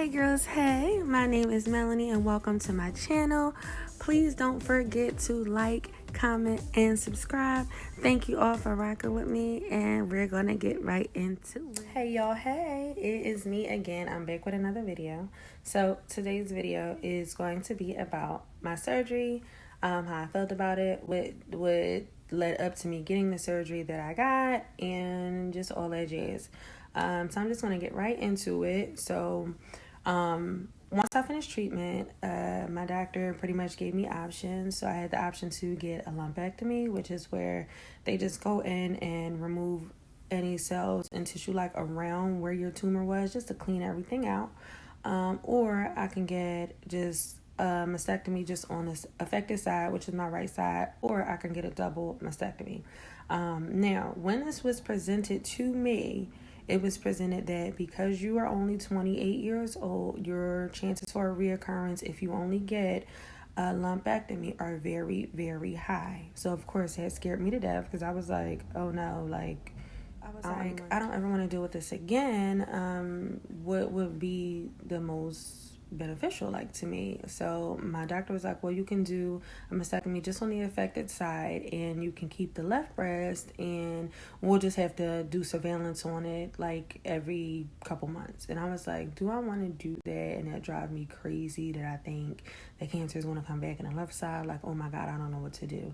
Hey girls, hey, my name is Melanie and welcome to my channel. Please don't forget to like, comment, and subscribe. Thank you all for rocking with me and we're gonna get right into it. Hey y'all, hey, it is me again. I'm back with another video. So today's video is going to be about my surgery, how I felt about it, what led up to me getting the surgery that I got, and just all that jazz. So I'm just going to get right into it. So once I finished treatment, my doctor pretty much gave me options. So I had the option to get a lumpectomy, which is where they just go in and remove any cells and tissue like around where your tumor was just to clean everything out. Or I can get just a mastectomy just on this affected side, which is my right side, or I can get a double mastectomy. Now, when this was presented to me, it was presented that because you are only 28 years old, your chances for a reoccurrence if you only get a lumpectomy are very, very high. So, of course, that scared me to death because I was like, oh no, like, I don't ever want to deal with this again. What would be the most beneficial like to me? So my doctor was like, well, you can do a mastectomy just on the affected side and you can keep the left breast and we'll just have to do surveillance on it like every couple months. And I was like, do I want to do that? And that drives me crazy that I think the cancer is going to come back in the left side. Like, oh my God, I don't know what to do.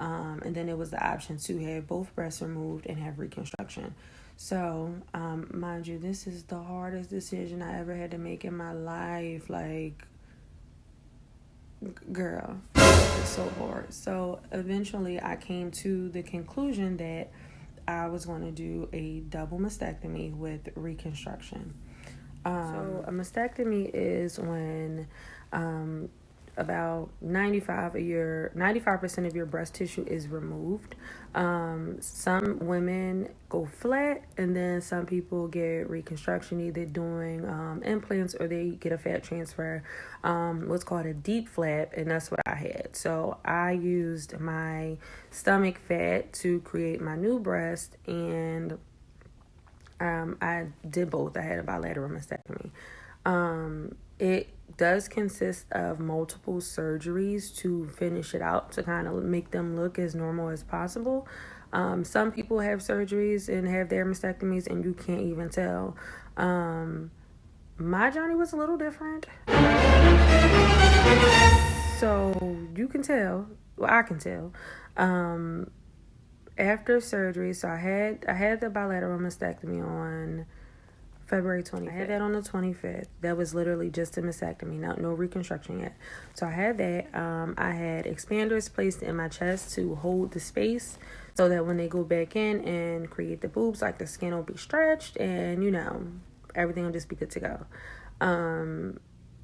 And then it was the option to have both breasts removed and have reconstruction. So, mind you, this is the hardest decision I ever had to make in my life. Like, girl, it's so hard. So, eventually, I came to the conclusion that I was going to do a double mastectomy with reconstruction. So, a mastectomy is when about 95% of your breast tissue is removed. Some women go flat, and then some people get reconstruction, either doing implants or they get a fat transfer, what's called a DIEP flap, and that's what I had. So I used my stomach fat to create my new breast, and I did both. I had a bilateral mastectomy. It does consist of multiple surgeries to finish it out, to kind of make them look as normal as possible. Some people have surgeries and have their mastectomies and you can't even tell. My journey was a little different. So you can tell. Well, I can tell. After surgery, so I had the bilateral mastectomy on February 25th. I had that on the 25th. That was literally just a mastectomy, no reconstruction yet. So I had that. I had expanders placed in my chest to hold the space so that when they go back in and create the boobs, like the skin will be stretched and, everything will just be good to go.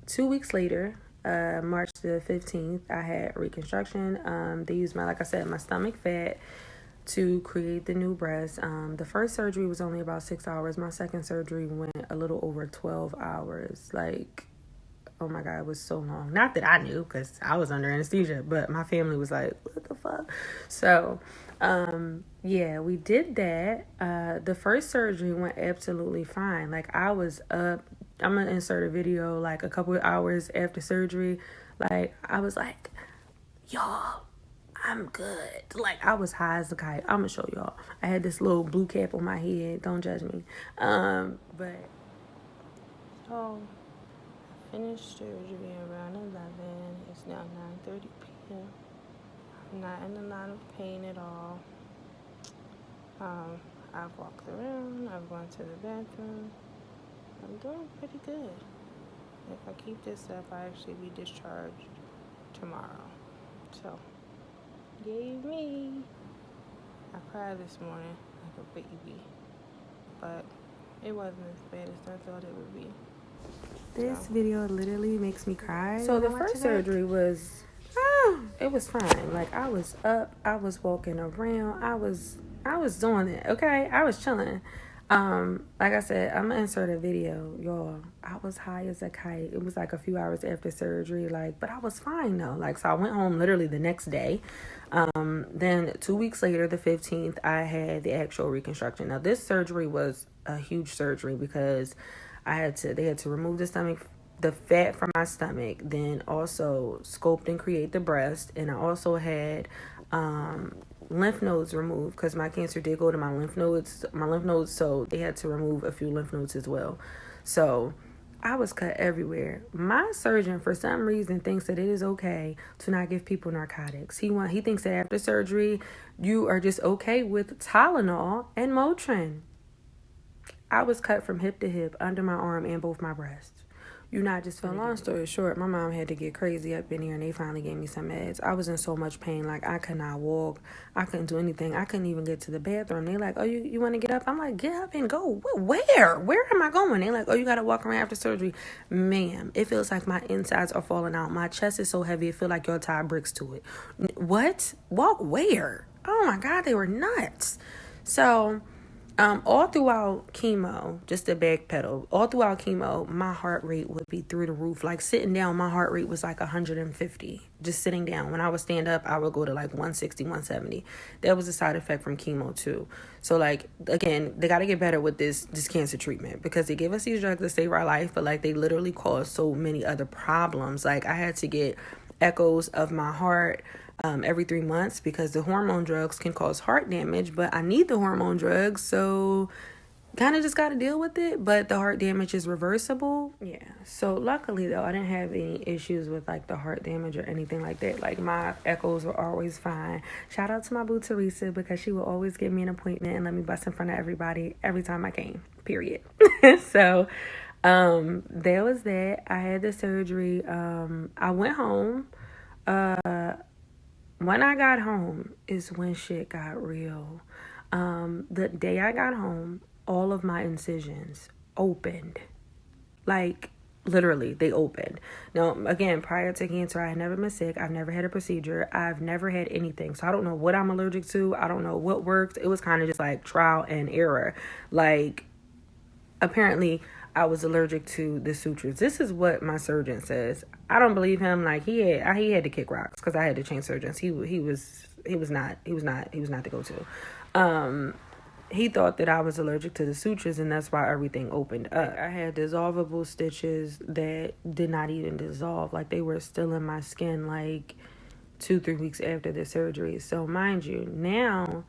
2 weeks later, March the 15th, I had reconstruction. They used my stomach fat to create the new breast. The first surgery was only about 6 hours. My second surgery went a little over 12 hours. Like, oh my God, it was so long. Not that I knew because I was under anesthesia, but my family was like, what the fuck? So, we did that. The first surgery went absolutely fine. Like, I was up. I'm going to insert a video like a couple of hours after surgery. Like, I was like, y'all, I'm good. Like, I was high as a kite. I'm gonna show y'all. I had this little blue cap on my head. Don't judge me. But so I finished surgery around 11. It's now 9:30 p.m. I'm not in a lot of pain at all. I've walked around. I've gone to the bathroom. I'm doing pretty good. If I keep this up, I actually be discharged tomorrow. So, yay me. I cried this morning like a baby, but it wasn't as bad as I thought it would be. This video literally makes me cry. So the first surgery was, it was fine. Like, I was up, I was walking around, I was doing it, okay? I was chilling. Like I said, I'm gonna insert a video, y'all. I was high as a kite. It was like a few hours after surgery, but I was fine though. Like, so I went home literally the next day. Then 2 weeks later, the 15th, I had the actual reconstruction. Now, this surgery was a huge surgery because They had to remove the fat from my stomach, then also sculpt and create the breast. And I also had lymph nodes removed because my cancer did go to my lymph nodes. So they had to remove a few lymph nodes as well. So I was cut everywhere. My surgeon, for some reason, thinks that it is okay to not give people narcotics. He thinks that after surgery, you are just okay with Tylenol and Motrin. I was cut from hip to hip, under my arm and both my breasts. You're not just feeling. Long story short, my mom had to get crazy up in here, and they finally gave me some meds. I was in so much pain, like I could not walk, I couldn't do anything, I couldn't even get to the bathroom. They like, oh, you want to get up? I'm like, get up and go. Where am I going? They like, oh, you got to walk around after surgery. Ma'am, it feels like my insides are falling out. My chest is so heavy, it feels like you'll tie bricks to it. What? Walk where? Oh my God, they were nuts. So all throughout chemo, just to backpedal, all throughout chemo, my heart rate would be through the roof. Like sitting down, my heart rate was like 150. Just sitting down. When I would stand up, I would go to like 160, 170. That was a side effect from chemo too. So like, again, they got to get better with this cancer treatment because they give us these drugs to save our life, but like they literally cause so many other problems. Like I had to get echoes of my heart every 3 months because the hormone drugs can cause heart damage, but I need the hormone drugs, so kind of just got to deal with it. But the heart damage is reversible. Yeah. So luckily though, I didn't have any issues with like the heart damage or anything like that. Like my echoes were always fine. Shout out to my boo Teresa because she would always give me an appointment and let me bust in front of everybody every time I came, period. So there was that. I had the surgery. I went home. When I got home is when shit got real. The day I got home, all of my incisions opened. Like, literally, they opened. Now, again, prior to cancer, I had never been sick. I've never had a procedure. I've never had anything. So I don't know what I'm allergic to. I don't know what worked. It was kind of just like trial and error. Like, apparently, I was allergic to the sutures. This is what my surgeon says. I don't believe him. Like he had to kick rocks because I had to change surgeons. He was not the go-to. He thought that I was allergic to the sutures and that's why everything opened up. I had dissolvable stitches that did not even dissolve. Like they were still in my skin like 2-3 weeks after the surgery. So mind you, now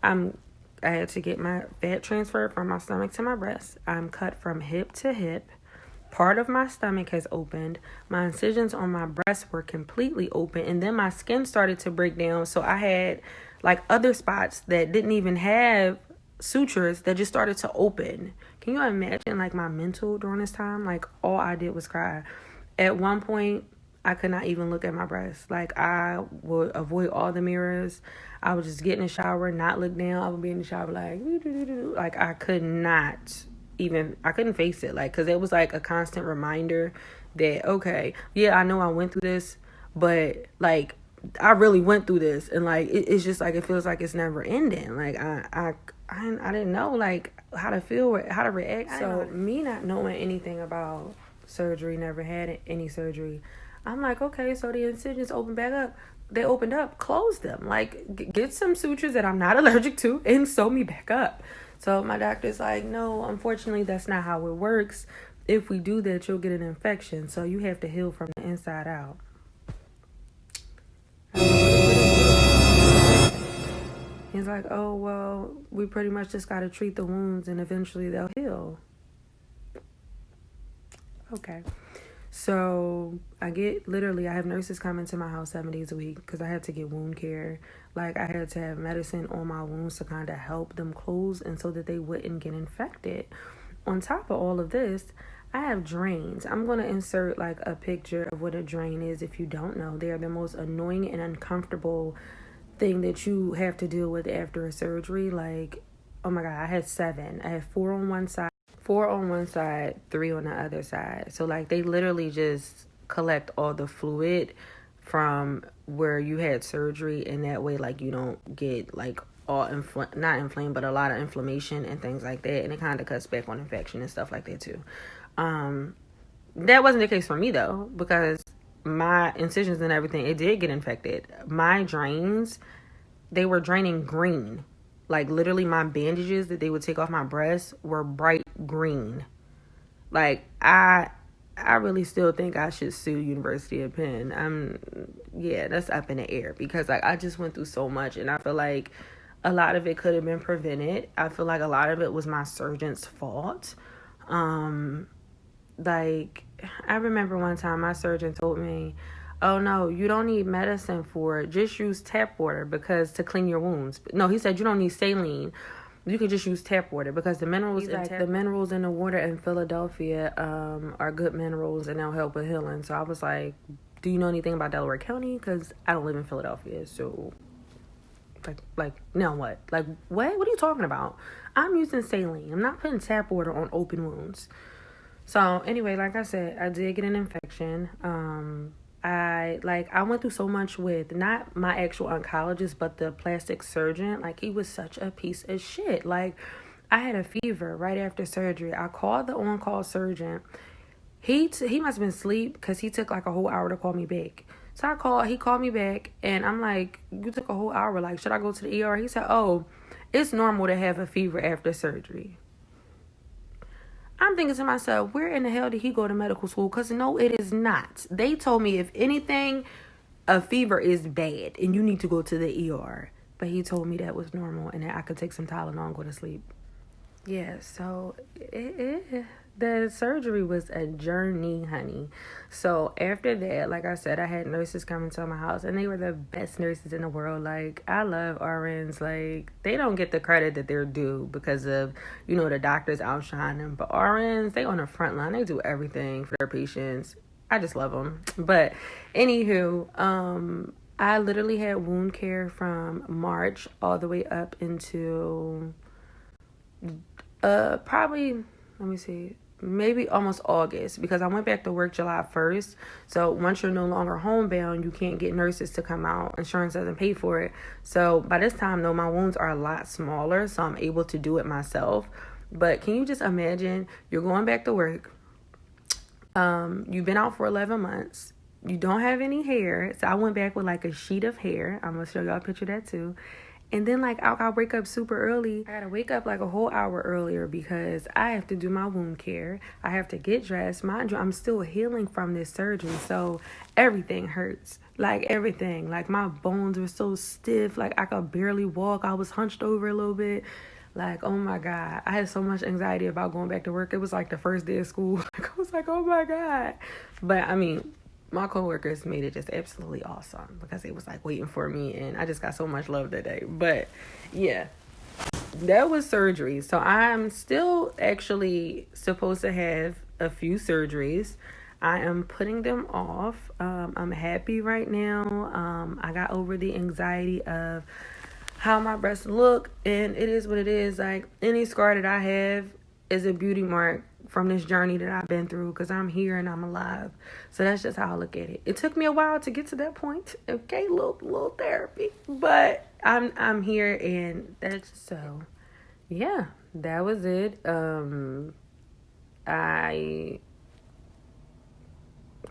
I had to get my fat transferred from my stomach to my breast. I'm cut from hip to hip. Part of my stomach has opened. My incisions on my breast were completely open. And then my skin started to break down. So I had like other spots that didn't even have sutures that just started to open. Can you imagine like my mental during this time? Like all I did was cry. At one point, I could not even look at my breasts. Like I would avoid all the mirrors. I would just get in the shower, not look down. I would be in the shower like I couldn't face it. Like, cause it was like a constant reminder that, okay, yeah, I know I went through this, but like I really went through this. And like, it's just like, it feels like it's never ending. Like I didn't know like how to feel, how to react. So me not knowing anything about surgery, never had any surgery, I'm like, okay, so the incisions opened back up. They opened up, close them. Like, get some sutures that I'm not allergic to and sew me back up. So my doctor's like, no, unfortunately, that's not how it works. If we do that, you'll get an infection. So you have to heal from the inside out. He's like, oh, well, we pretty much just got to treat the wounds and eventually they'll heal. Okay. So I have nurses coming to my house 7 days a week because I had to get wound care. Like I had to have medicine on my wounds to kind of help them close and so that they wouldn't get infected. On top of all of this, I have drains. I'm going to insert like a picture of what a drain is if you don't know. They are the most annoying and uncomfortable thing that you have to deal with after a surgery. Like, oh my God, I had 7. I had 4 on one side. 4 on one side, 3 on the other side. So like they literally just collect all the fluid from where you had surgery, and that way like you don't get like all not inflamed, but a lot of inflammation and things like that, and it kind of cuts back on infection and stuff like that too. That wasn't the case for me though, because my incisions and everything, it did get infected. My drains, they were draining green. Like literally my bandages that they would take off my breasts were bright green. Like, I really still think I should sue University of Penn. That's up in the air because like I just went through so much, and I feel like a lot of it could have been prevented. I feel like a lot of it was my surgeon's fault. Like I remember one time my surgeon told me, "Oh no, you don't need medicine for it. Just use tap water because to clean your wounds." No, he said you don't need saline. You can just use tap water because the minerals in the water in Philadelphia are good minerals and they'll help with healing. So I was like, do you know anything about Delaware County? Because I don't live in Philadelphia. So, like now what? Like, what? What are you talking about? I'm using saline. I'm not putting tap water on open wounds. So, anyway, like I said, I did get an infection. I went through so much with not my actual oncologist, but the plastic surgeon. Like, he was such a piece of shit. Like, I had a fever right after surgery. I called the on-call surgeon. He must have been asleep because he took like a whole hour to call me back. So he called me back, and I'm like, you took a whole hour. Like, should I go to the ER? He said, oh, it's normal to have a fever after surgery. I'm thinking to myself, where in the hell did he go to medical school? Because no, it is not. They told me, if anything, a fever is bad and you need to go to the ER. But he told me that was normal and that I could take some Tylenol and go to sleep. Yeah, so the surgery was a journey, honey. So after that, like I said, I had nurses coming to my house, and they were the best nurses in the world. Like, I love RNs. Like, they don't get the credit that they're due because of, the doctors outshine them. But RNs, they on the front line. They do everything for their patients. I just love them. But anywho, I literally had wound care from March all the way up into probably, let me see, maybe almost August, because I went back to work July 1st. So once you're no longer homebound, you can't get nurses to come out. Insurance doesn't pay for it. So by this time, though, my wounds are a lot smaller, so I'm able to do it myself. But can you just imagine, you're going back to work. You've been out for 11 months. You don't have any hair. So I went back with like a sheet of hair. I'm going to show y'all a picture of that too. And then, like, I wake up super early. I gotta wake up, like, a whole hour earlier because I have to do my wound care. I have to get dressed. Mind you, I'm still healing from this surgery, so everything hurts. Like, everything. Like, my bones were so stiff. Like, I could barely walk. I was hunched over a little bit. Like, oh, my God. I had so much anxiety about going back to work. It was, like, the first day of school. I was like, oh, my God. But, I mean, my coworkers made it just absolutely awesome because they was like waiting for me, and I just got so much love that day. But yeah, that was surgery. So I'm still actually supposed to have a few surgeries. I am putting them off. I'm happy right now. I got over the anxiety of how my breasts look, and it is what it is. Like, any scar that I have is a beauty mark from this journey that I've been through, because I'm here and I'm alive. So that's just how I look at it. It took me a while to get to that point. Okay, little therapy, but I'm here, and that's so. Yeah, that was it. I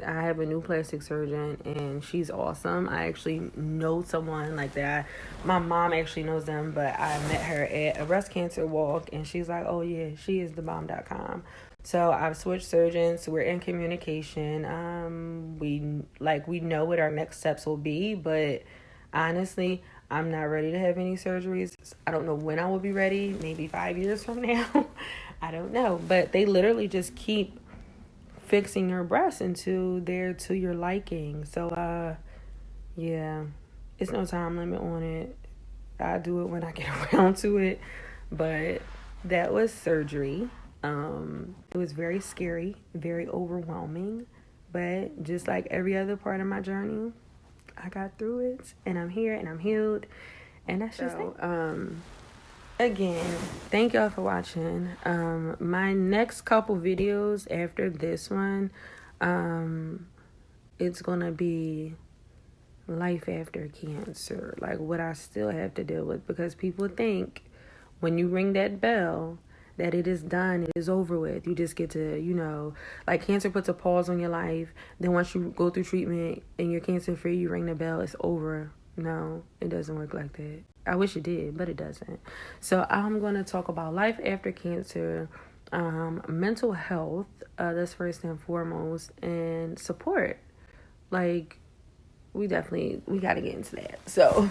have a new plastic surgeon, and she's awesome. I actually know someone like that. My mom actually knows them, but I met her at a breast cancer walk, and she's like, oh yeah, she is the bomb.com. So I've switched surgeons. We're in communication. We know what our next steps will be, but honestly, I'm not ready to have any surgeries. I don't know when I will be ready. Maybe 5 years from now. I don't know. But they literally just keep fixing your breasts to your liking. So yeah, it's no time limit on it. I do it when I get around to it. But that was surgery. It was very scary, very overwhelming, but just like every other part of my journey, I got through it, and I'm here, and I'm healed, and that's just it. Again, thank y'all for watching. My next couple videos after this one, it's gonna be life after cancer, like what I still have to deal with, because people think when you ring that bell that it is done, it is over with. You just get to, like, cancer puts a pause on your life. Then once you go through treatment and you're cancer free, you ring the bell, it's over. No, it doesn't work like that. I wish it did, but it doesn't. So I'm going to talk about life after cancer, mental health, that's first and foremost, and support. Like, we got to get into that. So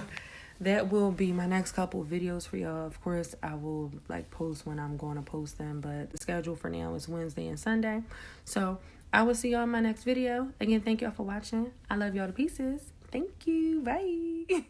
that will be my next couple videos for y'all. Of course, I will like post when I'm going to post them, but the schedule for now is Wednesday and Sunday. So I will see y'all in my next video. Again, thank y'all for watching. I love y'all to pieces. Thank you. Bye.